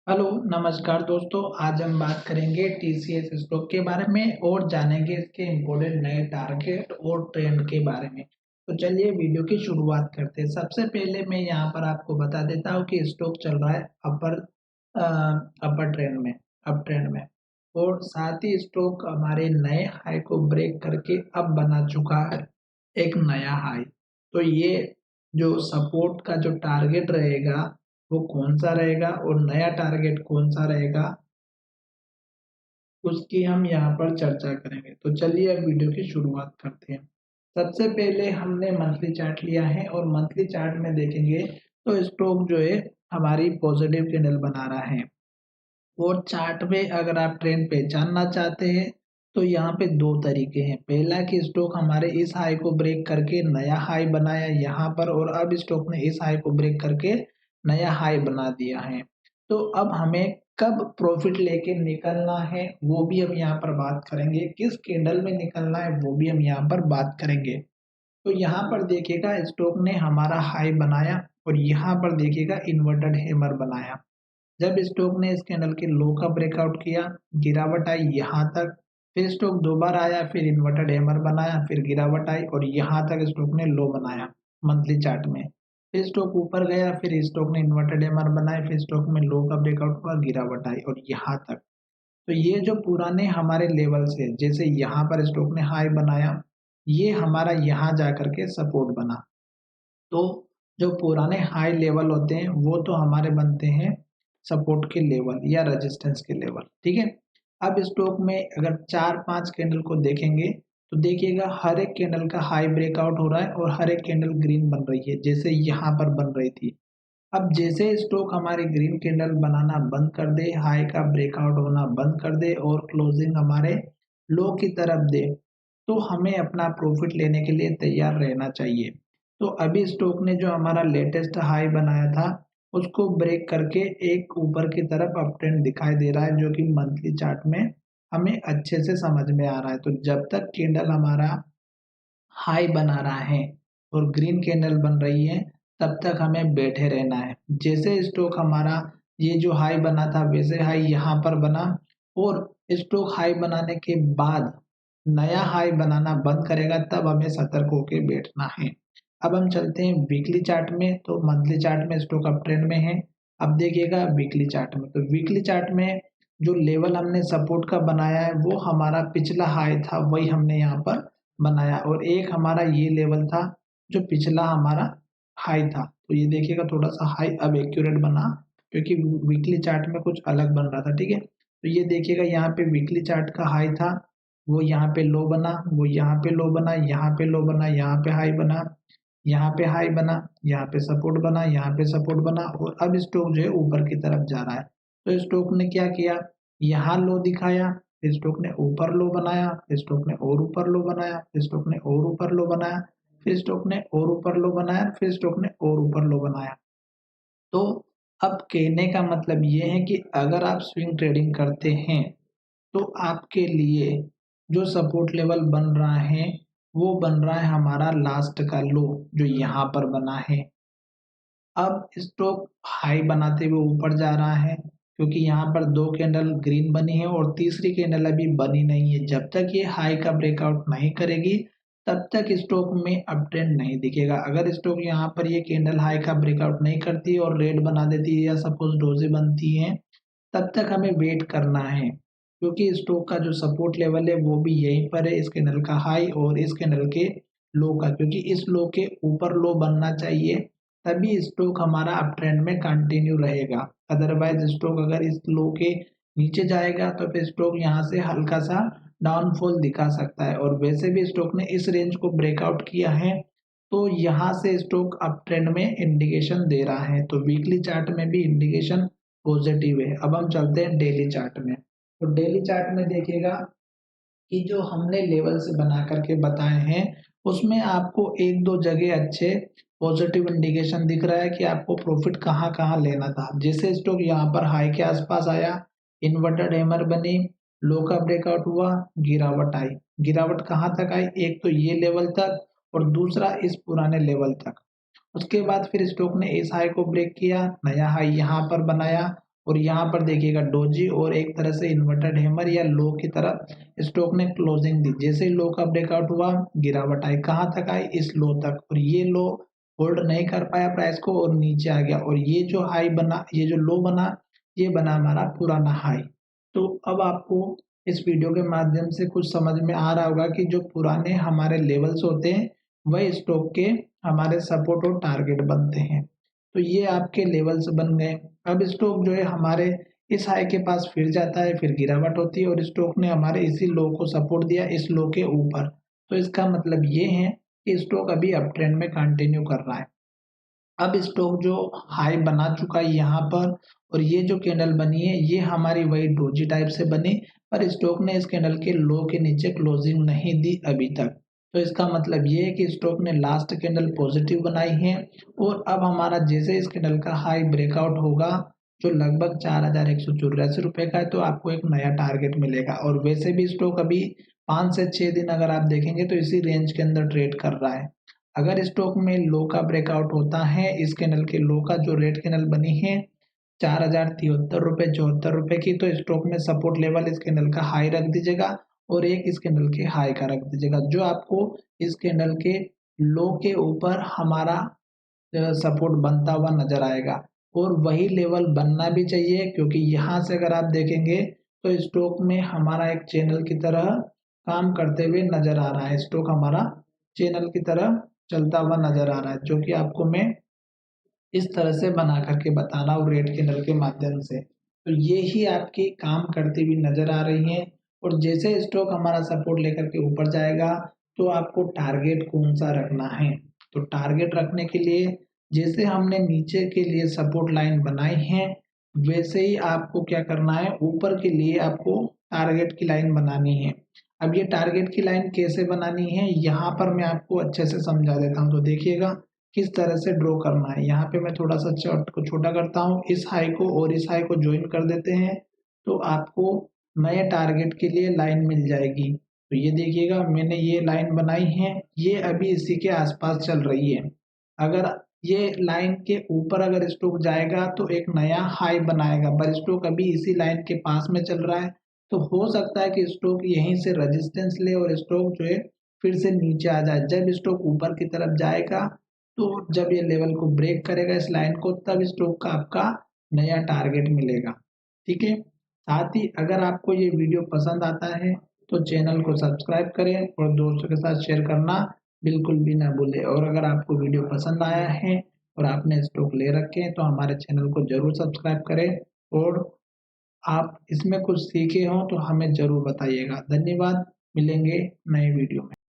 Hello नमस्कार दोस्तों। आज हम बात करेंगे टीसीएस स्टॉक के बारे में और जानेंगे इसके इम्पोर्टेंट नए टारगेट और ट्रेंड के बारे में। तो चलिए वीडियो की शुरुआत करते हैं। सबसे पहले मैं यहाँ पर आपको बता देता हूँ कि स्टॉक चल रहा है अपर ट्रेंड में, अप ट्रेंड में, और साथ ही स्टॉक हमारे नए हाई को ब्रेक करके अब बना चुका है एक नया हाई। तो ये जो सपोर्ट का जो टारगेट रहेगा वो कौन-सा रहेगा और नया टारगेट कौन-सा रहेगा, उसकी हम यहाँ पर चर्चा करेंगे। तो चलिए अब वीडियो की शुरुआत करते हैं। सबसे पहले हमने मंथली चार्ट लिया है और मंथली चार्ट में देखेंगे तो स्टॉक जो है हमारी पॉजिटिव कैंडल बना रहा है। और चार्ट में अगर आप ट्रेंड पहचानना चाहते हैं तो यहाँ पे दो तरीके हैं। पहला कि स्टॉक हमारे इस हाई को ब्रेक करके नया हाई बनाया यहाँ पर, और अब स्टॉक ने इस हाई को ब्रेक करके नया हाई बना दिया है। तो अब हमें कब प्रॉफिट लेके निकलना है वो भी हम यहाँ पर बात करेंगे, किस कैंडल में निकलना है वो भी हम यहाँ पर बात करेंगे। तो यहाँ पर देखिएगा स्टॉक ने हमारा हाई बनाया और यहाँ पर देखिएगा इन्वर्टेड हैमर बनाया। जब स्टॉक ने इस कैंडल के लो का ब्रेकआउट किया, गिरावट आई यहाँ तक, फिर स्टॉक दोबारा आया, फिर इन्वर्टेड हैमर बनाया, फिर गिरावट आई और यहाँ तक स्टॉक ने लो बनाया मंथली चार्ट में। फिर स्टॉक ऊपर गया, फिर स्टॉक ने इन्वर्टेड हैमर बनाया, फिर स्टॉक में लो का ब्रेकआउट हुआ, गिरावट आई और यहाँ तक। तो ये जो पुराने हमारे लेवल्स है, जैसे यहाँ पर स्टॉक ने हाई बनाया, ये हमारा यहाँ जा करके सपोर्ट बना। तो जो पुराने हाई लेवल होते हैं वो तो हमारे बनते हैं सपोर्ट के लेवल या रेजिस्टेंस के लेवल, ठीक है। अब स्टॉक में अगर 4-5 कैंडल को देखेंगे तो देखिएगा हर एक कैंडल का हाई ब्रेकआउट हो रहा है और हर एक कैंडल ग्रीन बन रही है, जैसे यहाँ पर बन रही थी। अब जैसे स्टॉक हमारे ग्रीन कैंडल बनाना बंद कर दे, हाई का ब्रेकआउट होना बंद कर दे और क्लोजिंग हमारे लो की तरफ दे, तो हमें अपना प्रॉफिट लेने के लिए तैयार रहना चाहिए। तो अभी स्टॉक ने जो हमारा लेटेस्ट हाई बनाया था उसको ब्रेक करके एक ऊपर की तरफ अप ट्रेंड दिखाई दे रहा है, जो कि मंथली चार्ट में हमें अच्छे से समझ में आ रहा है। तो जब तक कैंडल हमारा हाई बना रहा है और ग्रीन कैंडल बन रही है तब तक हमें बैठे रहना है। जैसे स्टॉक हमारा ये जो हाई बना था वैसे हाई यहाँ पर बना और स्टॉक हाई बनाने के बाद नया हाई बनाना बंद करेगा, तब हमें सतर्क होकर बैठना है। अब हम चलते हैं वीकली चार्ट में। तो मंथली चार्ट में स्टॉक अप ट्रेंड में है। अब देखिएगा वीकली चार्ट में, तो वीकली चार्ट में जो लेवल हमने सपोर्ट का बनाया है वो हमारा पिछला हाई था, वही हमने यहाँ पर बनाया, और एक हमारा ये लेवल था जो पिछला हमारा हाई था। तो ये देखिएगा थोड़ा सा हाई अब एक्यूरेट बना, क्योंकि वीकली चार्ट में कुछ अलग बन रहा था, ठीक है। तो ये देखिएगा यहाँ पे वीकली चार्ट का हाई था, वो यहाँ पे लो बना, वो यहाँ पे लो बना, यहाँ पे लो बना, यहाँ पे हाई बना, यहाँ पे हाई बना, यहाँ पे सपोर्ट बना, यहाँ पे सपोर्ट बना, और अब स्टॉक जो है ऊपर की तरफ जा रहा है। तो स्टॉक ने क्या किया, यहाँ लो दिखाया, फिर स्टॉक ने ऊपर लो बनाया, फिर स्टॉक ने और ऊपर लो बनाया, फिर स्टॉक ने और ऊपर लो बनाया, फिर स्टॉक ने और ऊपर लो बनाया, फिर स्टॉक ने और ऊपर लो बनाया। तो अब कहने का मतलब ये है कि अगर आप स्विंग ट्रेडिंग करते हैं तो आपके लिए जो सपोर्ट लेवल बन रहा है वो बन रहा है हमारा लास्ट का लो, जो यहाँ पर बना है। अब स्टॉक हाई बनाते हुए ऊपर जा रहा है, क्योंकि यहाँ पर 2 कैंडल ग्रीन बनी है और तीसरी कैंडल अभी बनी नहीं है। जब तक ये हाई का ब्रेकआउट नहीं करेगी तब तक स्टॉक में अप ट्रेंड नहीं दिखेगा। अगर स्टॉक यहाँ पर ये कैंडल हाई का ब्रेकआउट नहीं करती और रेड बना देती है या सपोज डोजे बनती है, तब तक हमें वेट करना है, क्योंकि स्टॉक का जो सपोर्ट लेवल है वो भी यहीं पर है, इस कैंडल का हाई और इस कैंडल के लो का, क्योंकि इस लो के ऊपर लो बनना चाहिए, तभी स्टॉक हमारा अप ट्रेंड में कंटिन्यू रहेगा। अदरवाइज स्टॉक अगर इस लो के नीचे जाएगा तो फिर स्टॉक यहाँ से हल्का सा डाउनफॉल दिखा सकता है, और वैसे भी स्टॉक ने इस रेंज को ब्रेकआउट किया है, तो यहाँ से स्टॉक अप ट्रेंड में इंडिकेशन दे रहा है। तो वीकली चार्ट में भी इंडिकेशन पॉजिटिव है। अब हम चलते हैं डेली चार्ट में। तो डेली चार्ट में देखिएगा कि जो हमने लेवल्स बना करके बताए हैं उसमें आपको एक दो जगह अच्छे पॉजिटिव इंडिकेशन दिख रहा है कि आपको प्रॉफिट कहाँ कहाँ लेना था। जैसे स्टॉक यहाँ पर हाई के आसपास आया, इन्वर्टेड हैमर बनी, लो का ब्रेकआउट हुआ, गिरावट आई। गिरावट कहाँ तक आई, एक तो ये लेवल तक और दूसरा इस पुराने लेवल तक। उसके बाद फिर स्टॉक ने इस हाई को ब्रेक किया, नया हाई यहाँ पर बनाया और यहाँ पर देखिएगा डोजी और एक तरह से इन्वर्टेड हैमर या लो की तरफ स्टॉक ने क्लोजिंग दी। जैसे ही लो का ब्रेकआउट हुआ, गिरावट आई, कहाँ तक आई, इस लो तक, और ये लो होल्ड नहीं कर पाया प्राइस को और नीचे आ गया, और ये जो हाई बना, ये जो लो बना, ये बना हमारा पुराना हाई। तो अब आपको इस वीडियो के माध्यम से कुछ समझ में आ रहा होगा कि जो पुराने हमारे लेवल्स होते हैं वही स्टॉक के हमारे सपोर्ट और टारगेट बनते हैं। तो ये आपके लेवल्स बन गए। अब स्टॉक जो है हमारे इस हाई के पास फिर जाता है, फिर गिरावट होती है और स्टॉक ने हमारे इसी लो को सपोर्ट दिया, इस लो के ऊपर। तो इसका मतलब ये है कि स्टॉक अभी अप ट्रेंड में कंटिन्यू कर रहा है। अब स्टॉक जो हाई बना चुका है यहाँ पर, और ये जो कैंडल बनी है ये हमारी वही डोजी टाइप से बनी, पर स्टॉक ने इस कैंडल के लो के नीचे क्लोजिंग नहीं दी अभी तक। तो इसका मतलब ये है कि स्टॉक ने लास्ट कैंडल पॉजिटिव बनाई है, और अब हमारा जैसे इस कैंडल का हाई ब्रेकआउट होगा जो लगभग 4184 रुपये का है, तो आपको एक नया टारगेट मिलेगा। और वैसे भी स्टॉक अभी 5 से 6 दिन अगर आप देखेंगे तो इसी रेंज के अंदर ट्रेड कर रहा है। अगर स्टॉक में लो का ब्रेकआउट होता है, इस कैंडल के लो का जो रेड कैंडल बनी है 4073 रुपये 74 रुपये की, तो स्टॉक में सपोर्ट लेवल इस कैंडल का हाई रख दीजिएगा और एक इस कैंडल के हाई का रख दीजिएगा, जो आपको इस कैंडल के लो के ऊपर हमारा सपोर्ट बनता हुआ नजर आएगा। और वही लेवल बनना भी चाहिए, क्योंकि यहाँ से अगर आप देखेंगे तो स्टॉक में हमारा एक चैनल की तरह काम करते हुए नजर आ रहा है। स्टॉक हमारा चैनल की तरह चलता हुआ नजर आ रहा है, जो कि आपको मैं इस तरह से बना करके बताना हूँ रेड कैंडल के माध्यम से। तो ये ही आपकी काम करती हुई नजर आ रही है। और जैसे स्टॉक हमारा सपोर्ट लेकर के ऊपर जाएगा तो आपको टारगेट कौन सा रखना है। तो टारगेट रखने के लिए जैसे हमने नीचे के लिए सपोर्ट लाइन बनाई है, वैसे ही आपको क्या करना है, ऊपर के लिए आपको टारगेट की लाइन बनानी है। अब ये टारगेट की लाइन कैसे बनानी है यहाँ पर मैं आपको अच्छे से समझा देता हूँ। तो देखिएगा किस तरह से ड्रॉ करना है। यहाँ पे मैं थोड़ा सा चार्ट को छोटा करता हूँ, इस हाई को और इस हाई को ज्वाइन कर देते हैं, तो आपको नए टारगेट के लिए लाइन मिल जाएगी। तो ये देखिएगा मैंने ये लाइन बनाई है, ये अभी इसी के आसपास चल रही है। अगर ये लाइन के ऊपर अगर स्टॉक जाएगा तो एक नया हाई बनाएगा, पर स्टॉक अभी इसी लाइन के पास में चल रहा है, तो हो सकता है कि स्टॉक यहीं से रेजिस्टेंस ले और स्टॉक जो है फिर से नीचे आ जाए। जब स्टॉक ऊपर की तरफ जाएगा, तो जब ये लेवल को ब्रेक करेगा इस लाइन को, तब स्टॉक का आपका नया टारगेट मिलेगा। ठीक है, साथ ही अगर आपको ये वीडियो पसंद आता है तो चैनल को सब्सक्राइब करें और दोस्तों के साथ शेयर करना बिल्कुल भी ना भूलें। और अगर आपको वीडियो पसंद आया है और आपने स्टॉक ले रखे हैं तो हमारे चैनल को जरूर सब्सक्राइब करें, और आप इसमें कुछ सीखे हों तो हमें जरूर बताइएगा। धन्यवाद, मिलेंगे नए वीडियो में।